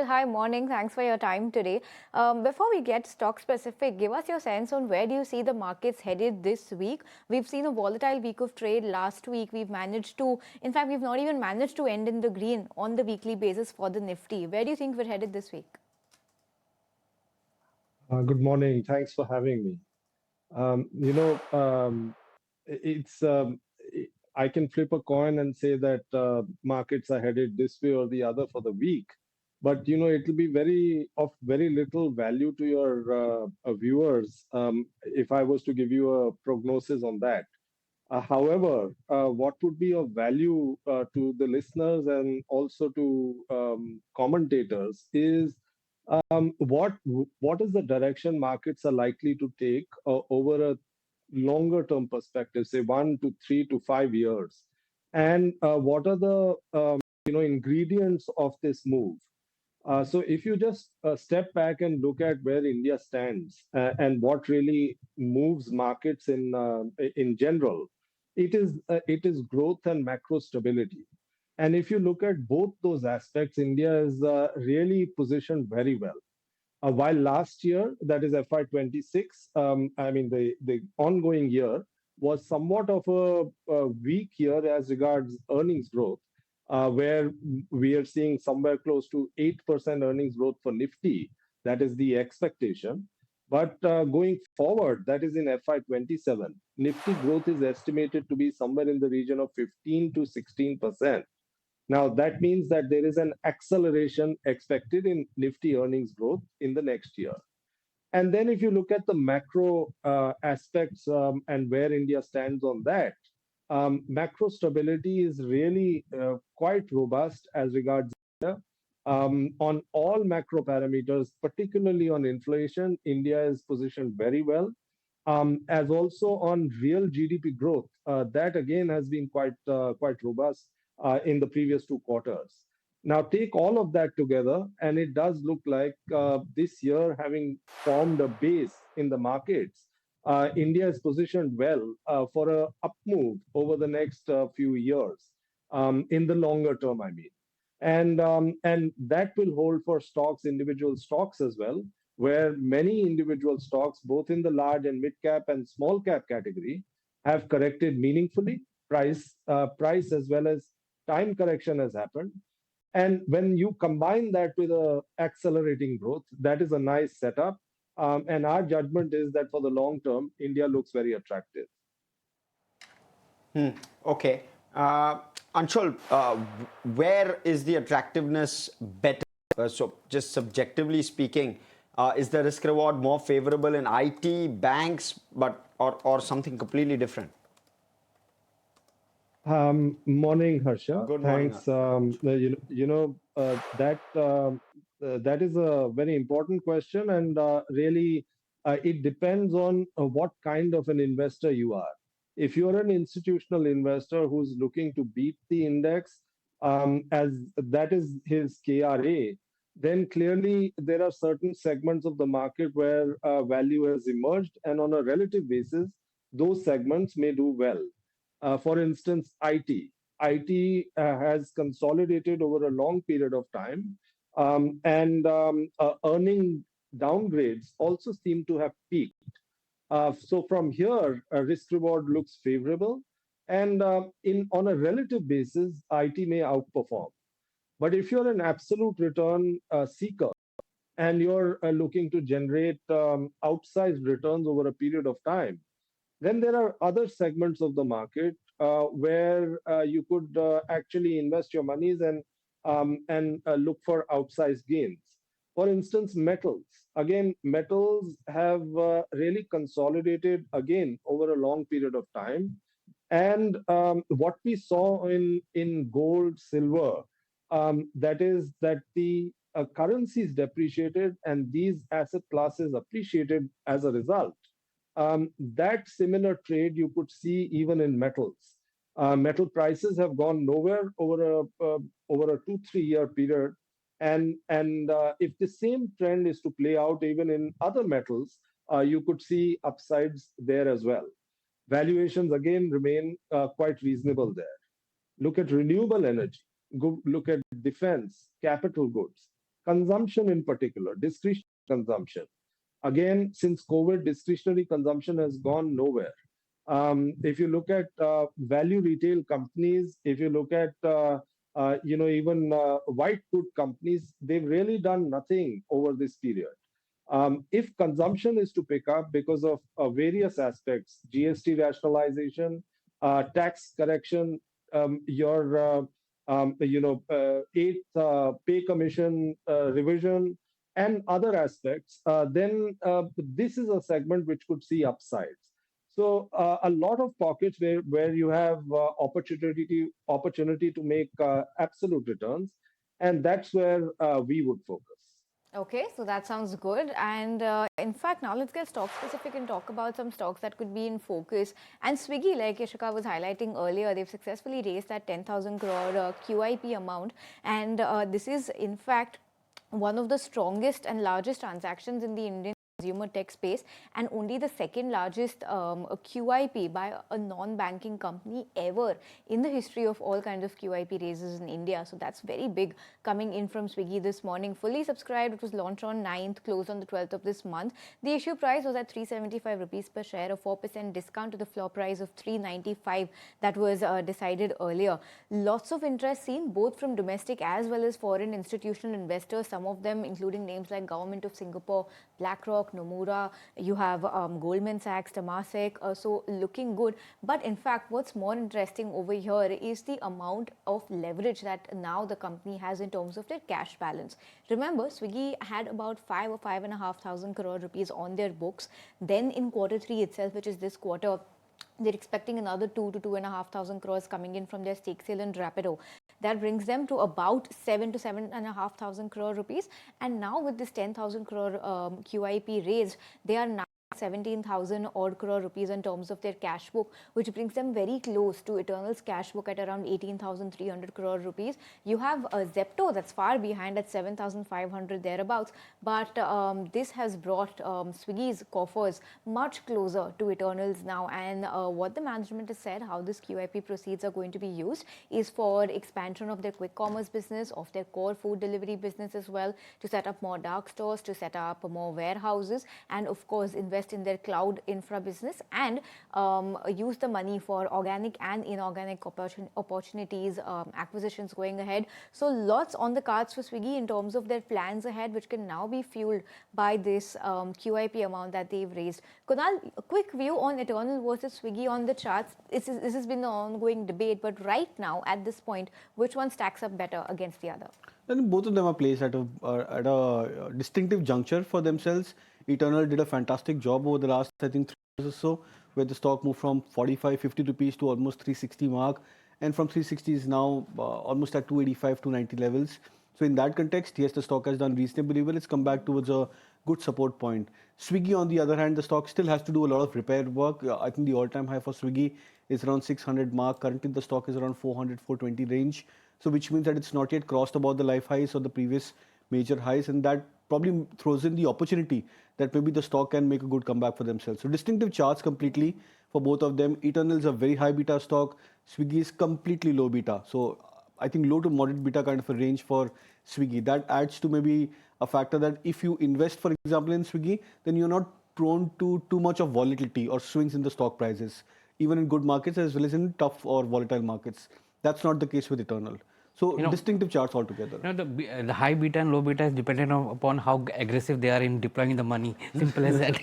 Hi, morning. Thanks for your time today. Before we get stock specific, give us your sense on where do you see the markets headed this week? We've seen a volatile week of trade last week. We've managed to, in fact, we've not even managed to end in the green on the weekly basis for the Nifty. Where do you think we're headed this week? Good morning. Thanks for having me. You know, it's I can flip a coin and say that markets are headed this way or the other for the week, but it'll be very little value to your viewers if I was to give you a prognosis on that. However, what would be of value to the listeners and also to commentators is what is the direction markets are likely to take over a longer term perspective, say 1 to 3 to 5 years, and what are the ingredients of this move. So if you just step back and look at where India stands and what really moves markets in general, it is growth and macro stability. And if you look at both those aspects, India is really positioned very well. While last year, that is FY26, I mean, the ongoing year was somewhat of a weak year as regards earnings growth, where we are seeing somewhere close to 8% earnings growth for Nifty. That is the expectation. But going forward, that is in FY27, Nifty growth is estimated to be somewhere in the region of 15 to 16%. Now, that means that there is an acceleration expected in Nifty earnings growth in the next year. And then if you look at the macro aspects and where India stands on that, macro stability is really quite robust as regards India. On all macro parameters, particularly on inflation, India is positioned very well. As also on real GDP growth, that again has been quite robust in the previous 2 quarters. Now, take all of that together, and it does look like this year, having formed a base in the markets, India is positioned well for a up move over the next few years, in the longer term, I mean. And that will hold for stocks, individual stocks as well, where many individual stocks, both in the large and mid cap and small cap category, have corrected meaningfully. Price as well as time correction has happened. And when you combine that with a accelerating growth, that is a nice setup. And our judgment is that for the long term, India looks very attractive. Okay. Anshul, where is the attractiveness better? So just subjectively speaking, is the risk reward more favorable in IT, banks, or something completely different? Morning, Harsha. Good morning. Thanks. That is a very important question, and really, it depends on what kind of an investor you are. If you're an institutional investor who's looking to beat the index, as that is his KRA, then clearly there are certain segments of the market where value has emerged, and on a relative basis, those segments may do well. For instance, IT. IT has consolidated over a long period of time, and earning downgrades also seem to have peaked. So from here, risk reward looks favorable, and on a relative basis, IT may outperform. But if you're an absolute return seeker and you're looking to generate outsized returns over a period of time, then there are other segments of the market where you could actually invest your monies and look for outsized gains. For instance, metals. Again, metals have really consolidated again over a long period of time. And what we saw in gold, silver, that is that the currencies depreciated and these asset classes appreciated as a result. That similar trade you could see even in metals. Metal prices have gone nowhere over a 2 3 year period, and if the same trend is to play out even in other metals, you could see upsides there as well. Valuations again remain quite reasonable there. Look at renewable energy. Look at defense, capital goods. consumption in particular, discretionary consumption. Again, since COVID, discretionary consumption has gone nowhere. If you look at value retail companies, if you look at even white good companies, they've really done nothing over this period. If consumption is to pick up because of various aspects, GST rationalization, tax correction, your eighth pay commission revision, and other aspects, then this is a segment which could see upsides. So a lot of pockets where you have opportunity to make absolute returns, and that's where we would focus. Okay, so that sounds good. And in fact, now let's get stock specific and talk about some stocks that could be in focus. And Swiggy, like Yashika was highlighting earlier, they've successfully raised that 10,000 crore QIP amount. And this is, in fact, one of the strongest and largest transactions in the Indian consumer tech space, and only the second largest QIP by a non-banking company ever in the history of all kinds of QIP raises in India. So that's very big coming in from Swiggy this morning. Fully subscribed. It was launched on 9th, closed on the 12th of this month. The issue price was at 375 rupees per share, a 4% discount to the floor price of 395 that was decided earlier. Lots of interest seen both from domestic as well as foreign institutional investors, some of them including names like Government of Singapore, BlackRock, Nomura, you have Goldman Sachs, Temasek, so looking good. But in fact, what's more interesting over here is the amount of leverage that now the company has in terms of their cash balance. Remember, Swiggy had about 5 or 5,500 crore rupees on their books. Then in quarter 3 itself, which is this quarter, they're expecting another 2 to 2,500 crores coming in from their stake sale in Rapido. That brings them to about 7 to 7,500 crore rupees. And now with this 10,000 crore QIP raised, they are now 17,000 odd crore rupees in terms of their cash book, which brings them very close to Eternal's cash book at around 18,300 crore rupees. You have Zepto that's far behind at 7,500 thereabouts, but this has brought Swiggy's coffers much closer to Eternal's now. And what the management has said, how this QIP proceeds are going to be used is for expansion of their quick commerce business, of their core food delivery business as well, to set up more dark stores, to set up more warehouses, and of course invest in their cloud infra business, and use the money for organic and inorganic opportunities, acquisitions going ahead. So lots on the cards for Swiggy in terms of their plans ahead, which can now be fueled by this QIP amount that they've raised. Kunal, a quick view on Eternal versus Swiggy on the charts. This has been an ongoing debate, but right now at this point, which one stacks up better against the other? And both of them are placed at a distinctive juncture for themselves. Eternal did a fantastic job over the last, I think, 3 years or so, where the stock moved from 45, 50 rupees to almost 360 mark, and from 360 is now almost at 285, 290 levels. So in that context, yes, the stock has done reasonably well. It's come back towards a good support point. Swiggy, on the other hand, the stock still has to do a lot of repair work. I think the all-time high for Swiggy is around 600 mark. Currently, the stock is around 400, 420 range. So which means that it's not yet crossed about the life highs or the previous major highs, and that probably throws in the opportunity that maybe the stock can make a good comeback for themselves. So distinctive charts completely for both of them. Eternal is a very high beta stock. Swiggy is completely low beta. So I think low to moderate beta kind of a range for Swiggy. That adds to maybe a factor that if you invest, for example, in Swiggy, then you're not prone to too much of volatility or swings in the stock prices, even in good markets as well as in tough or volatile markets. That's not the case with Eternal. So distinctive charts altogether. The high beta and low beta is dependent upon how aggressive they are in deploying the money. Simple as that.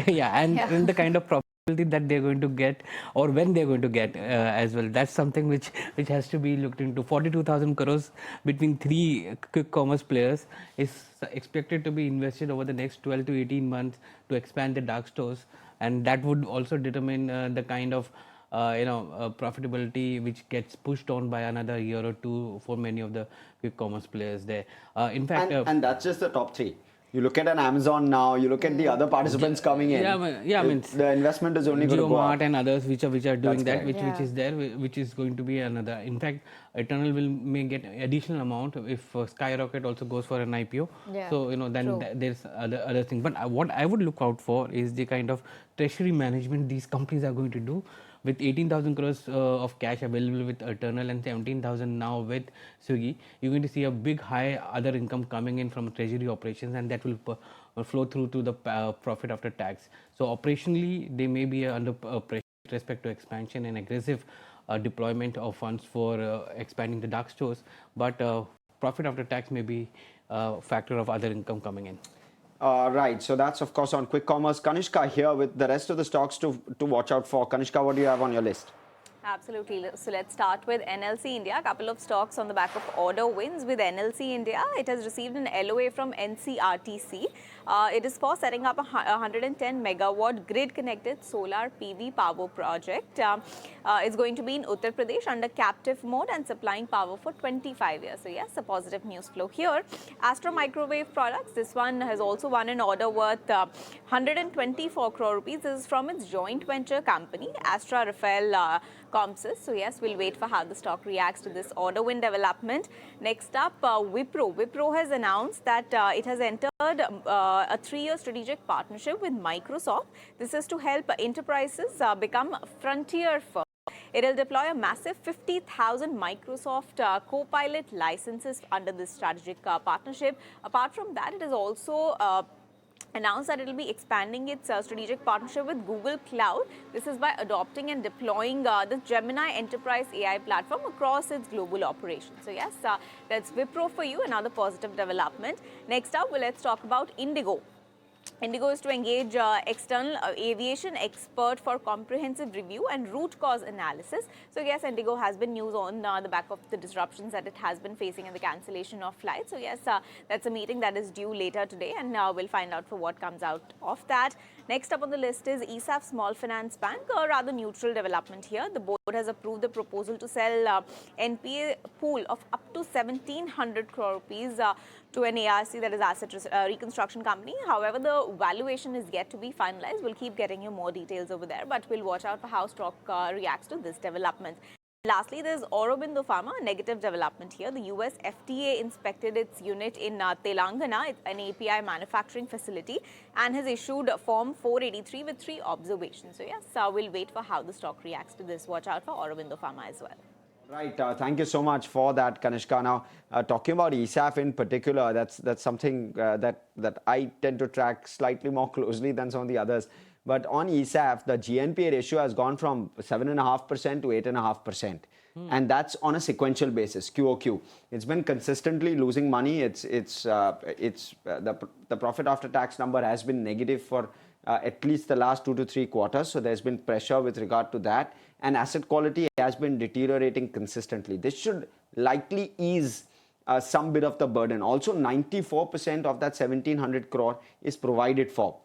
Yeah, and the kind of profitability that they're going to get, or when they're going to get as well. That's something which has to be looked into. 42,000 crores between 3 quick commerce players is expected to be invested over the next 12 to 18 months to expand the dark stores, and that would also determine the kind of profitability which gets pushed on by another year or two for many of the quick commerce players there. In fact, and that's just the top 3. You look at an Amazon now, you look at the other participants coming in. I mean, the investment is only going to go up. and others which are doing that, which Yeah. is there, which is going to be another. In fact, Eternal may get additional amount if Skyrocket also goes for an IPO. Yeah, So then true. there's other things. But what I would look out for is the kind of treasury management these companies are going to do with 18,000 crores of cash available with Eternal and 17,000 now with Swiggy, you're going to see a big high other income coming in from treasury operations, and that will flow through to the profit after tax. So operationally, they may be under pressure with respect to expansion and aggressive deployment of funds for expanding the dark stores, but profit after tax may be a factor of other income coming in. Right, so that's of course on quick commerce. Kanishka here with the rest of the stocks to watch out for. Kanishka, what do you have on your list? Absolutely. So let's start with NLC India. A couple of stocks on the back of order wins with NLC India. It has received an LOA from NCRTC. It is for setting up a 110 megawatt grid connected solar PV power project. It's going to be in Uttar Pradesh under captive mode and supplying power for 25 years. So yes, a positive news flow here. Astro Microwave Products. This one has also won an order worth 124 crore rupees. This is from its joint venture company, Astra Rafael Comsys. So yes, we'll wait for how the stock reacts to this order win development. Next up, Wipro. Wipro has announced that it has entered a 3-year strategic partnership with Microsoft. This is to help enterprises become frontier firms. It will deploy a massive 50,000 Microsoft Copilot licenses under this strategic partnership. Apart from that, it is also announced that it will be expanding its strategic partnership with Google Cloud. This is by adopting and deploying the Gemini Enterprise AI platform across its global operations. So yes, that's Wipro for you, another positive development. Next up, let's talk about Indigo. Indigo is to engage external aviation expert for comprehensive review and root cause analysis. So yes, Indigo has been news on the back of the disruptions that it has been facing and the cancellation of flights. So yes, that's a meeting that is due later today, and we'll find out for what comes out of that. Next up on the list is ESAF Small Finance Bank, a rather neutral development here. The board has approved the proposal to sell NPA pool of up to 1,700 crore rupees to an ARC, that is Asset Reconstruction Company. However, the valuation is yet to be finalized. We'll keep getting you more details over there, but we'll watch out for how stock reacts to this development. Lastly, there's Aurobindo Pharma, a negative development here. The US FDA inspected its unit in Telangana, it's an API manufacturing facility, and has issued Form 483 with 3 observations. So yes, we'll wait for how the stock reacts to this. Watch out for Aurobindo Pharma as well. Right, thank you so much for that, Kanishka. Now, talking about ESAF in particular, that's something that I tend to track slightly more closely than some of the others. But on ESAF, the GNPA ratio has gone from 7.5% to 8.5%. And that's on a sequential basis, QOQ. It's been consistently losing money. The profit after tax number has been negative for at least the last 2 to 3 quarters. So there's been pressure with regard to that. And asset quality has been deteriorating consistently. This should likely ease some bit of the burden. Also, 94% of that 1,700 crore is provided for.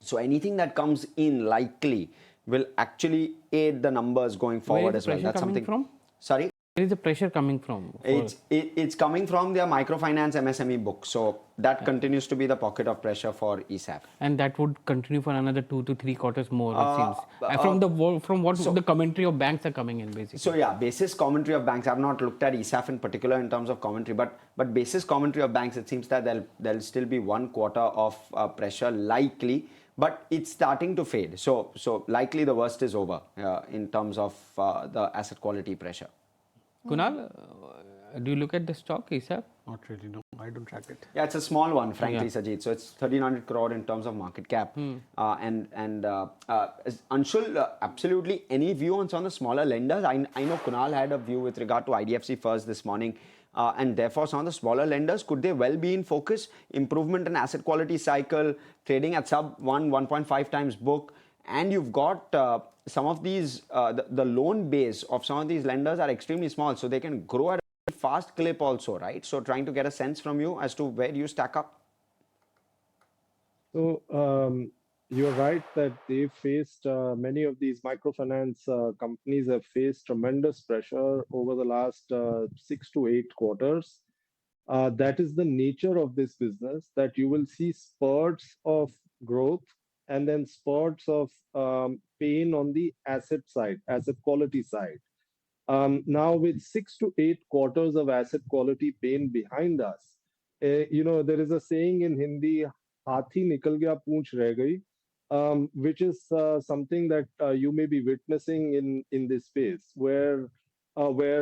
So anything that comes in likely will actually aid the numbers going forward as well. That's something from? Sorry? Where is the pressure coming from? It's coming from their microfinance MSME book. So that continues to be the pocket of pressure for ESAF. And that would continue for another 2 to 3 quarters more, it seems. From what the commentary of banks are coming in, basically. So yeah, basis commentary of banks. I've not looked at ESAF in particular in terms of commentary, but basis commentary of banks, it seems that there'll still be 1 quarter of pressure likely. But it's starting to fade. So likely the worst is over in terms of the asset quality pressure. Kunal, do you look at the stock, ESAF? Not really, no. I don't track it. Yeah, it's a small one, frankly, Sajid. So it's 1,300 crore in terms of market cap. Anshul, absolutely any view on some of the smaller lenders? I know Kunal had a view with regard to IDFC First this morning. And therefore, some of the smaller lenders, could they well be in focus? Improvement in asset quality cycle, trading at sub 1.5 times book. And you've got some of these, the loan base of some of these lenders are extremely small. So they can grow at a fast clip also, right? So trying to get a sense from you as to where you stack up. So you're right that they've faced, many of these microfinance companies have faced tremendous pressure over the last 6 to 8 quarters. That is the nature of this business, that you will see spurts of growth and then spurts of pain on the asset side, asset quality side. Now, with 6 to 8 quarters of asset quality pain behind us, there is a saying in Hindi, "Hathi nikal gaya, poonch reh gayi." which is something that you may be witnessing in this space, where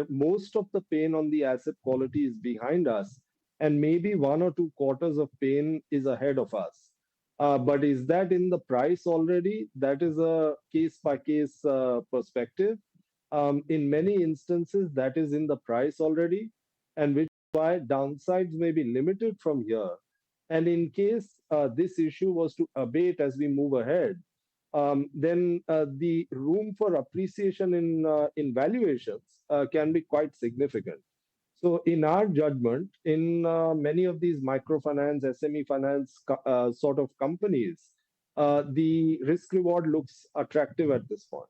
most of the pain on the asset quality is behind us, and maybe 1 or 2 quarters of pain is ahead of us. But is that in the price already? That is a case by case perspective. In many instances, that is in the price already, and which is why downsides may be limited from here. And in case this issue was to abate as we move ahead, then the room for appreciation in valuations can be quite significant. So, in our judgment, in many of these microfinance, SME finance sort of companies, the risk reward looks attractive at this point.